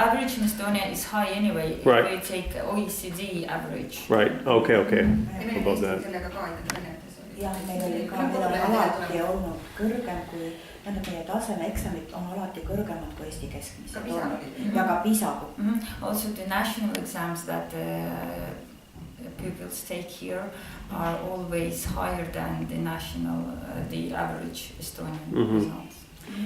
average in Estonia is high anyway. Right. If we take OECD average. Right, okay, above that. jah, meil on alati olnud kõrgem kui, meie tasemeeksamid on alati kõrgemad kui Eesti keskmised olnud ja ka PISA. Also the national exams that pupils take here are always higher than the the average Estonian results.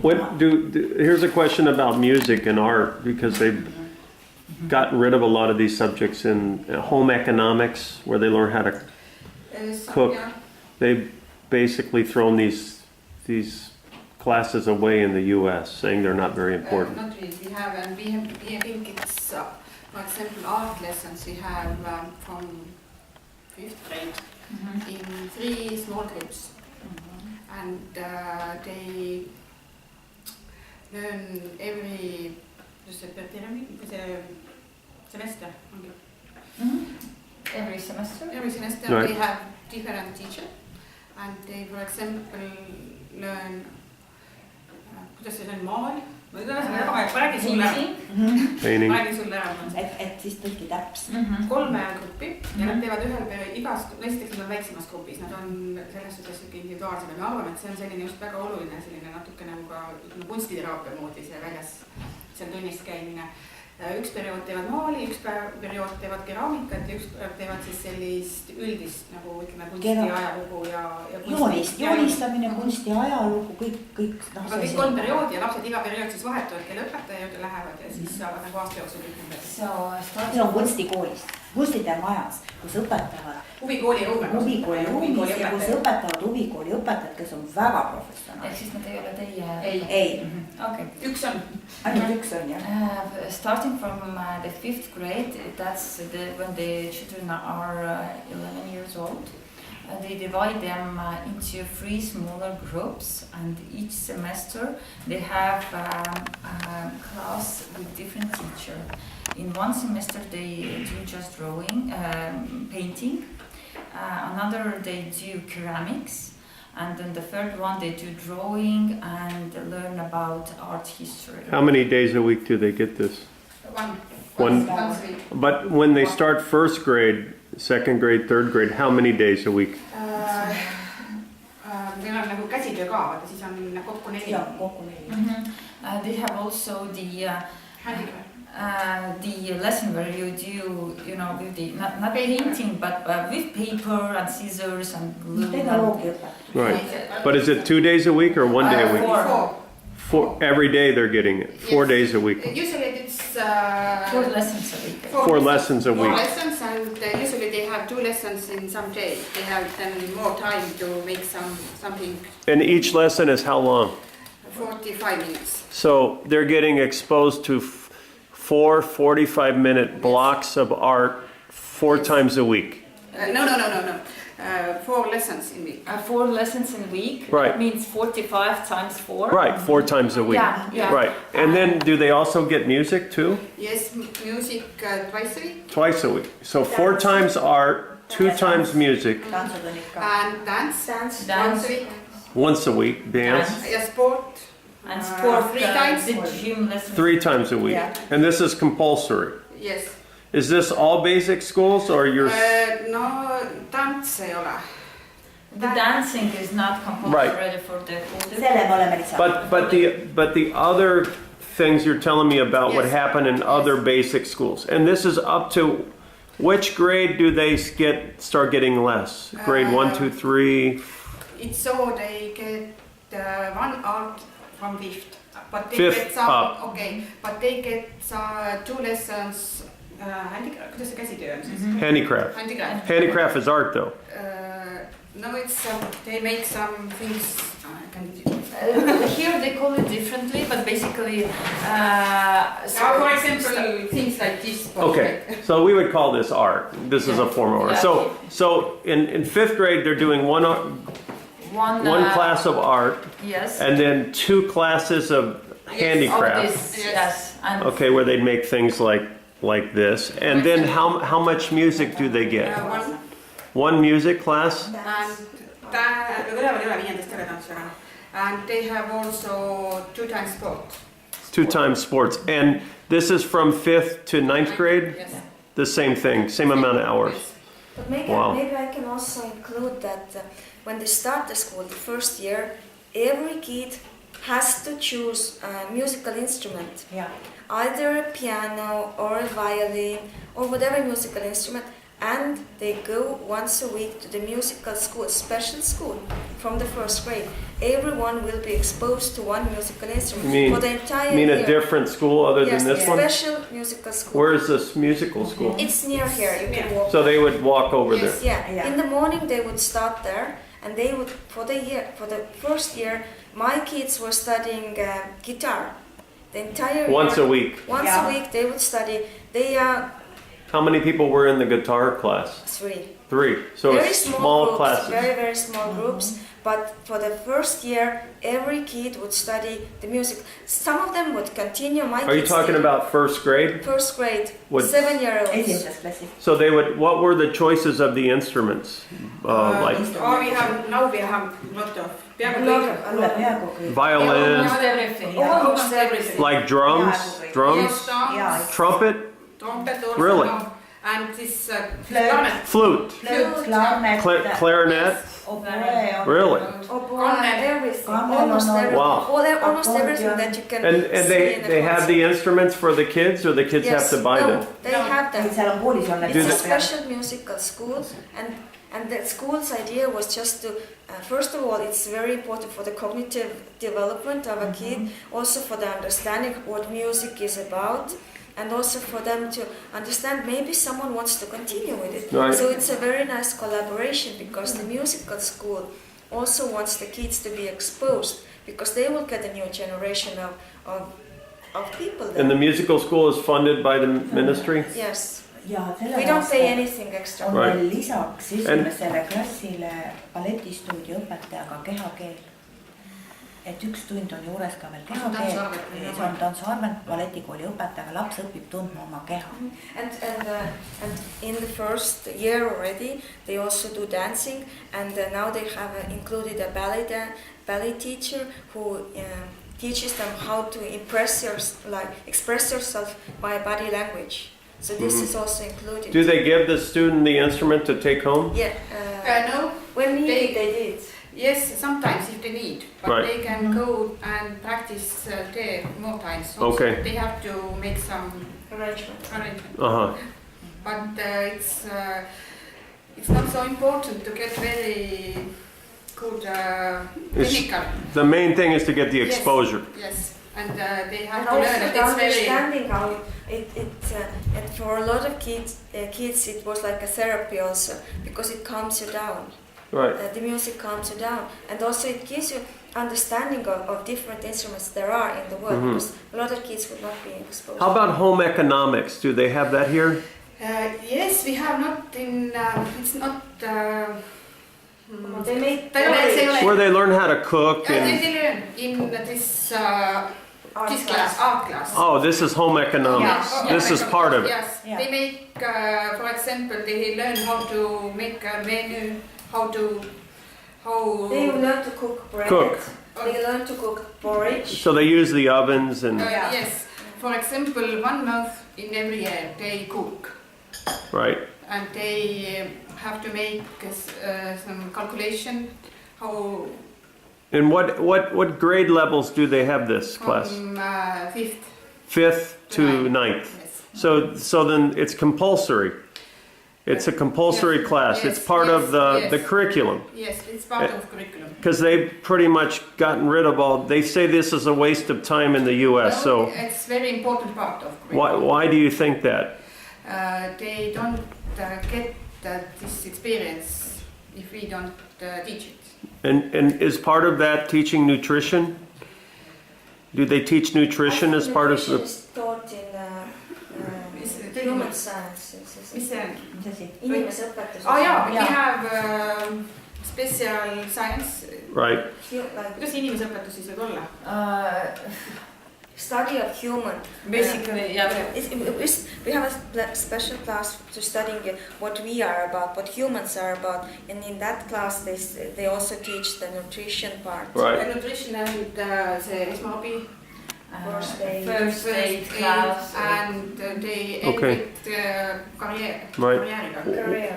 Here's a question about music and art, because they've gotten rid of a lot of these subjects in home economics, where they learn how to cook. Yeah. They've basically thrown these classes away in the U.S., saying they're not very important. Not really. We think it's, for example, art lessons we have from 5th grade in 3 small groups, and they learn every semester. Every semester? Every semester Right. they have different teachers, and they, for example, learn kuidas see on maal. Räägi sulle ära. Et siis tõlki täps. 3 gruppi ja nad teevad esiteks nad on väiksemas grupis, nad on selles suhtes individuaalsed ja me arvame, et see on selline just väga oluline, selline natuke nagu ka kunstiteraapia moodi see väljas seal tunnis käimine. Üks periood teevad maali, üks periood teevad keraamikat ja üks teevad siis sellist üldist nagu ütleme kunsti ajalugu ja joonistamine, kunsti ajalugu, kõik. Aga kõik 3 perioodi ja lapsed iga periood siis vahetuvad, kelle õpetaja juurde lähevad ja siis saavad nagu aasta jooksul kõik nendest. See on kunstikoolist, kunstide majas, kus õpetavad huvikooli ruumis ja kus õpetavad huvikooli õpetajad, kes on väga professionaalid. Ehk siis nad ei ole teie? Ei. Okay. Üks on. Ainult üks on, jah. Starting from the 5th grade, that's when the children are 11 years old. They divide them into 3 smaller groups, and each semester they have a class with different teacher. In one semester they do just drawing, painting. Another they do ceramics, and then the third one they do drawing and learn about art history. How many days a week do they get this? One. But when they start 1st grade, 2nd grade, 3rd grade, how many days a week? Meil on nagu käsitöö ka, vaata siis on kokku 4. Jah, kokku 4. They have also the lesson where you do, with the not painting, but with paper and scissors and glue. Right. But is it 2 days a week or 1 day a week? 4. Every day they're getting it. 4 days a week. Usually it's 4 lessons a week. 4 lessons a week. 4 lessons, and usually they have 2 lessons in some day. They have then more time to make something. And each lesson is how long? 45 minutes. So they're getting exposed to 4 45-minute blocks of art 4 times a week. No. 4 lessons in week. 4 lessons in a week. Right. That means 45 times 4. Right, 4 times a week. Yeah. Right. And then do they also get music too? Yes, music twice a week. Twice a week. So 4 times art, 2 times music. And dance once a week. Once a week, dance. Yeah, sport. And sport 3 times. The gym lessons. 3 times a week. Yeah. And this is compulsory. Yes. Is this all basic schools or you're... No, tants ei ole. The dancing is not compulsory Right. for the older. Selle me oleme lihtsalt. But the other things you're telling me about what Yes. happened in other basic schools, and this is up to which grade do they start getting less? Grade 1, 2, 3. It's so they get 1 art from 5th, but they 5th get some. up. Okay, but they get 2 lessons. Kuidas see käsitöö on siis? Handicraft. Handicraft. Handicraft is art though. No, it's they make some things. Here they call it differently, but basically, For example, things like this. Okay, so we would call this art. This is a form of art. Yeah. So in 5th grade they're doing one class of art, yes, and then 2 classes of handicraft. of this, yes, and Okay, where they'd make things like this, and then how much music do they get? One music class? And they have also 2 times sport. 2 times sports. And this is from 5th to 9th grade? Yes. The same thing, same amount of hours. Yes. But maybe, Wow. maybe I can also include that when they start the school, the first year, every kid has to choose a musical instrument, ja , either a piano or a violin or whatever musical instrument, and they go once a week to the musical school, special school, from the first grade. Everyone will be exposed to one musical instrument You mean- for the entire You mean year. a different school other Yes, than this one? special musical school. Where is this musical school? It's near here, you can walk. So they would walk over Yes. there? Yeah. Yeah. In the morning they would start there, and they would for the first year. My kids were studying guitar. The entire Once year, a week? Once Yeah. a week they would study. They are How many people were in the guitar class? 3. 3. So Very it's small small groups, classes. very small groups. But for the first year, every kid would study the music. Some of them would continue. My Are you kids talking did about first grade? first grade, Would- 7-year-olds? esimeses klassis . So they would. What were the choices of the instruments? Like Oh, we have lot of kuule peaaegu kõik . violin, Almost everything. Almost everything. like drums, drums, jaa , trumpet, trumpet also. Really? And this Flööt. clarinet. flute, flööt , klarnet , clarinet. oboe on . Really? Everything. Kannel Almost on- everything. Wow. Almost everything Accordion. that you can And see they in a they have the concert. instruments for the kids, or the kids have to buy no, them. They No. have them. et seal on koolis on need It's a they- special musical school, and the school's idea was just to, first of all, it's very important for the cognitive development of a kid, also for the understanding what music is about, and also for them to understand maybe someone wants to continue with it. Right. So it's a very nice collaboration because the musical school also wants the kids to be exposed because they will get a new generation of people there. And the musical school is funded by the ministry. Yes, ja we don't pay anything extra. on Right. veel lisaks esimesele klassile balletistuudio õpetajaga kehakeel . et 1 tund on juures ka veel kehakeel , see on tantsuarvel balletikooli õpetajaga , laps õpib tundma oma keha . And in the first year already, they also do dancing, and now they have included a ballet teacher who teaches them how to express yourself by body language. So this is also included. Do they give the student the instrument to take home? Yeah. No. When needed, They- they did. Yes, sometimes if they need, but Right. they can go and practice there more times. Also, Okay. They have to make some Arrangement. arrangement. Uh huh. But it's not so important to get very good It's- technical. The main thing is to get the Yes. exposure. Yes, and they have And to also learn it. the It's very understanding how and for a lot of kids it was like a therapy also because it calms you down. Right. The music calms you down, and also it gives you understanding of different instruments there are in the world because a lot of kids would not be exposed. How about home economics? Do they have that here? yes, we have not in. It's not. They make Where they learn how to cook They and learn in this art class, art class. oh, this is home economics. Yeah. This is part of it. Yes, Yeah. they make, for example, they learn how to make a menu, how. They learn to cook bread. Cook. They learn to cook porridge. So they use the ovens and Yeah. Yes, for example, 1 month in every year they cook, right. and they have to make some calculation how And what grade levels do they have this class? from 5th. 5th to Ninth. 9th. Yes. So then it's compulsory. It's a compulsory Yes. class. Yes. It's part of Yes. the curriculum. Yes, it's part of curriculum. Because they've pretty much gotten rid of all. They say this is a waste of time in the U.S. No, So it's very important part of curriculum. why do you think that? They don't get this experience if we don't teach it. And is part of that teaching nutrition? Do they teach nutrition as part of Nutrition the? is taught in Is it human sciences. mis see on? mis asi ? Inimeseõpetus. Oh yeah, we Yeah. have special science. Right. Like, kuidas inimeseõpetus siis võib olla? study of human. Basically, yeah. We have a special class to studying what we are about, what humans are about, and in that class they also teach the nutrition part. Right. Nutrition and see esmaabi. first aid class. And they end Okay. with career. Right.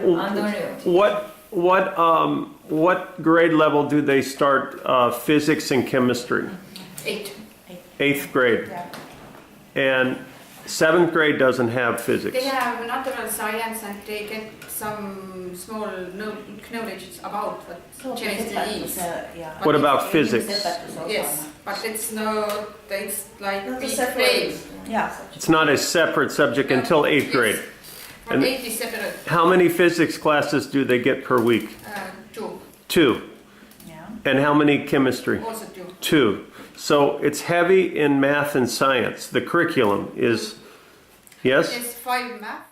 Unreal. What grade level do they start physics and chemistry? 8. 8th grade. Yeah. And 7th grade doesn't have physics. They have natural science and they get some small knowledge about what chemistry is. What about physics? Yes, but it's like Not a big separate. grade. Yeah. It's not a separate subject until 8th grade. Yes. From And 8 is separate. how many physics classes do they get per week? 2. 2. Yeah. And how many chemistry? Also 2. 2. So it's heavy in math and science. The curriculum is, yes? Yes, 5 math,